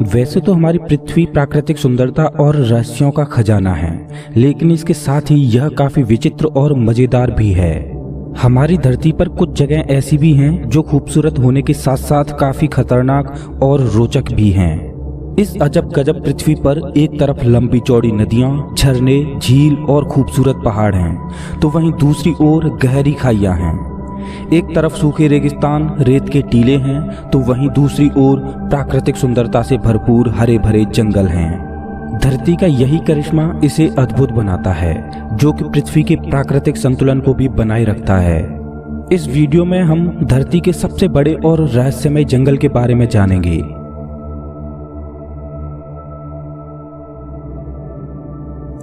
वैसे तो हमारी पृथ्वी प्राकृतिक सुंदरता और रहस्यों का खजाना है, लेकिन इसके साथ ही यह काफी विचित्र और मजेदार भी है। हमारी धरती पर कुछ जगह ऐसी भी हैं जो खूबसूरत होने के साथ साथ काफी खतरनाक और रोचक भी हैं। इस अजब गजब पृथ्वी पर एक तरफ लंबी चौड़ी नदियां, झरने, झील और खूबसूरत पहाड़ हैं, तो वहीं दूसरी ओर गहरी खाइयां हैं। एक तरफ सूखे रेगिस्तान, रेत के टीले हैं, तो वहीं दूसरी ओर प्राकृतिक सुंदरता से भरपूर हरे भरे जंगल हैं। धरती का यही करिश्मा इसे अद्भुत बनाता है, जो कि पृथ्वी के प्राकृतिक संतुलन को भी बनाए रखता है। इस वीडियो में हम धरती के सबसे बड़े और रहस्यमय जंगल के बारे में जानेंगे।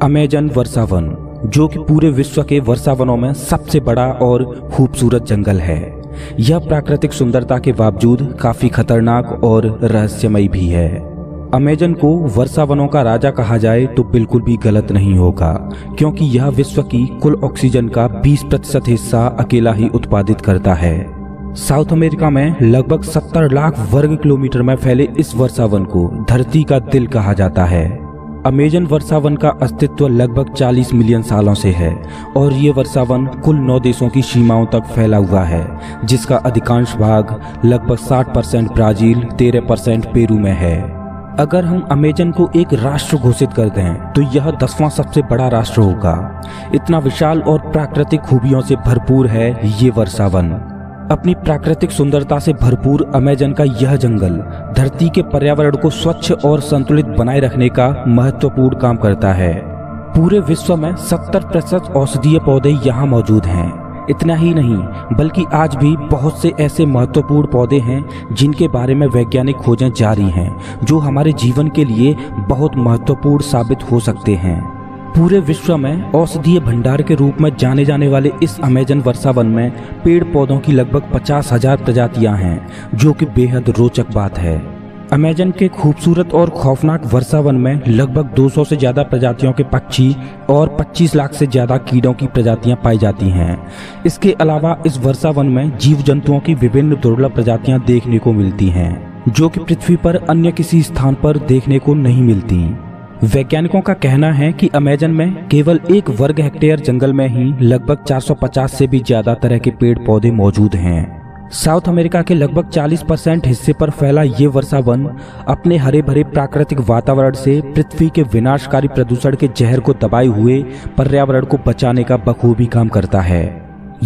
अमेजन वर्षावन, जो कि पूरे विश्व के वर्षावनों में सबसे बड़ा और खूबसूरत जंगल है। यह प्राकृतिक सुंदरता के बावजूद काफी खतरनाक और रहस्यमय भी है। अमेजन को वर्षावनों का राजा कहा जाए तो बिल्कुल भी गलत नहीं होगा, क्योंकि यह विश्व की कुल ऑक्सीजन का 20% हिस्सा अकेला ही उत्पादित करता है। साउथ अमेरिका में लगभग 70 लाख वर्ग किलोमीटर में फैले इस वर्षावन को धरती का दिल कहा जाता है। अमेजन वर्षावन का अस्तित्व लगभग 40 मिलियन सालों से है और ये वर्षावन कुल 9 देशों की सीमाओं तक फैला हुआ है, जिसका अधिकांश भाग लगभग 60% ब्राजील, 13% पेरू में है। अगर हम अमेजन को एक राष्ट्र घोषित कर दें तो यह 10वां सबसे बड़ा राष्ट्र होगा। इतना विशाल और प्राकृतिक खूबियों से भरपूर है ये वर्षावन। अपनी प्राकृतिक सुंदरता से भरपूर अमेजन का यह जंगल धरती के पर्यावरण को स्वच्छ और संतुलित बनाए रखने का महत्वपूर्ण काम करता है। पूरे विश्व में 70% औषधीय पौधे यहाँ मौजूद हैं। इतना ही नहीं, बल्कि आज भी बहुत से ऐसे महत्वपूर्ण पौधे हैं जिनके बारे में वैज्ञानिक खोजें जारी हैं, जो हमारे जीवन के लिए बहुत महत्वपूर्ण साबित हो सकते हैं। पूरे विश्व में औषधीय भंडार के रूप में जाने जाने वाले इस अमेजन वर्षावन में पेड़ पौधों की लगभग 50,000 प्रजातियां हैं, जो कि बेहद रोचक बात है। अमेजन के खूबसूरत और खौफनाक वर्षावन में लगभग 200 से ज्यादा प्रजातियों के पक्षी और 25 लाख से ज्यादा कीड़ों की प्रजातियां पाई जाती हैं। इसके अलावा इस वर्षावन में जीव जंतुओं की विभिन्न दुर्लभ प्रजातियां देखने को मिलती हैं, जो कि पृथ्वी पर अन्य किसी स्थान पर देखने को नहीं मिलती। वैज्ञानिकों का कहना है कि अमेजन में केवल 1 वर्ग हेक्टेयर जंगल में ही लगभग 450 से भी ज्यादा तरह के पेड़ पौधे मौजूद हैं। साउथ अमेरिका के लगभग 40% हिस्से पर फैला ये वर्षावन अपने हरे भरे प्राकृतिक वातावरण से पृथ्वी के विनाशकारी प्रदूषण के जहर को दबाए हुए पर्यावरण को बचाने का बखूबी काम करता है।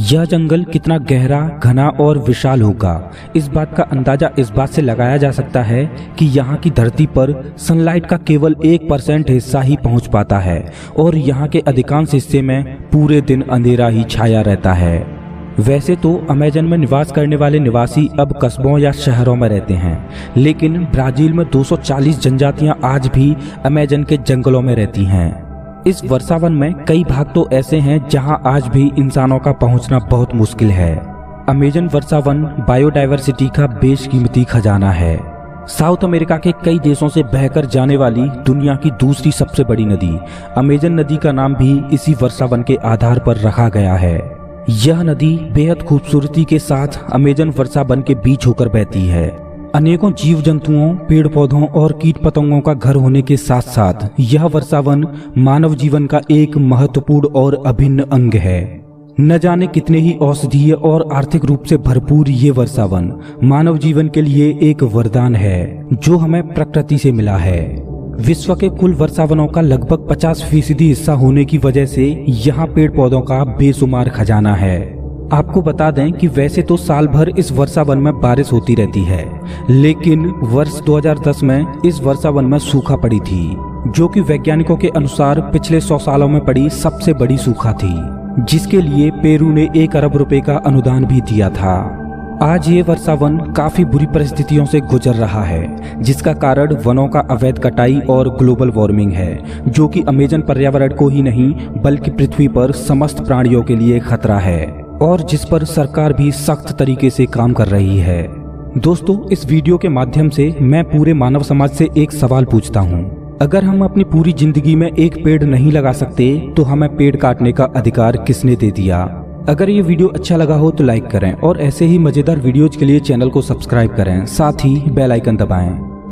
यह जंगल कितना गहरा, घना और विशाल होगा, इस बात का अंदाजा इस बात से लगाया जा सकता है कि यहाँ की धरती पर सनलाइट का केवल 1% हिस्सा ही पहुँच पाता है और यहाँ के अधिकांश हिस्से में पूरे दिन अंधेरा ही छाया रहता है। वैसे तो अमेजन में निवास करने वाले निवासी अब कस्बों या शहरों में रहते हैं, लेकिन ब्राजील में 240 जनजातियां आज भी अमेजन के जंगलों में रहती हैं। इस वर्षावन में कई भाग तो ऐसे हैं जहां आज भी इंसानों का पहुंचना बहुत मुश्किल है। अमेजन वर्षावन बायोडायवर्सिटी का बेशकीमती खजाना है। साउथ अमेरिका के कई देशों से बहकर जाने वाली दुनिया की दूसरी सबसे बड़ी नदी अमेजन नदी का नाम भी इसी वर्षावन के आधार पर रखा गया है। यह नदी बेहद खूबसूरती के साथ अमेजन वर्षावन के बीच होकर बहती है। अनेकों जीव जंतुओं, पेड़ पौधों और कीट पतंगों का घर होने के साथ साथ यह वर्षावन मानव जीवन का एक महत्वपूर्ण और अभिन्न अंग है। न जाने कितने ही औषधीय और आर्थिक रूप से भरपूर ये वर्षावन मानव जीवन के लिए एक वरदान है, जो हमें प्रकृति से मिला है। विश्व के कुल वर्षावनों का लगभग 50% हिस्सा होने की वजह से यहाँ पेड़ पौधों का बेशुमार खजाना है। आपको बता दें कि वैसे तो साल भर इस वर्षावन में बारिश होती रहती है, लेकिन वर्ष 2010 में इस वर्षावन में सूखा पड़ी थी, जो कि वैज्ञानिकों के अनुसार पिछले 100 सालों में पड़ी सबसे बड़ी सूखा थी, जिसके लिए पेरू ने 1 अरब रुपए का अनुदान भी दिया था। आज ये वर्षावन काफी बुरी परिस्थितियों से गुजर रहा है, जिसका कारण वनों का अवैध कटाई और ग्लोबल वार्मिंग है, जो कि अमेजन पर्यावरण को ही नहीं बल्कि पृथ्वी पर समस्त प्राणियों के लिए खतरा है और जिस पर सरकार भी सख्त तरीके से काम कर रही है। दोस्तों, इस वीडियो के माध्यम से मैं पूरे मानव समाज से एक सवाल पूछता हूँ। अगर हम अपनी पूरी जिंदगी में एक पेड़ नहीं लगा सकते तो हमें पेड़ काटने का अधिकार किसने दे दिया? अगर ये वीडियो अच्छा लगा हो तो लाइक करें और ऐसे ही मजेदार वीडियोज के लिए चैनल को सब्सक्राइब करें, साथ ही बेल आइकन दबाएं।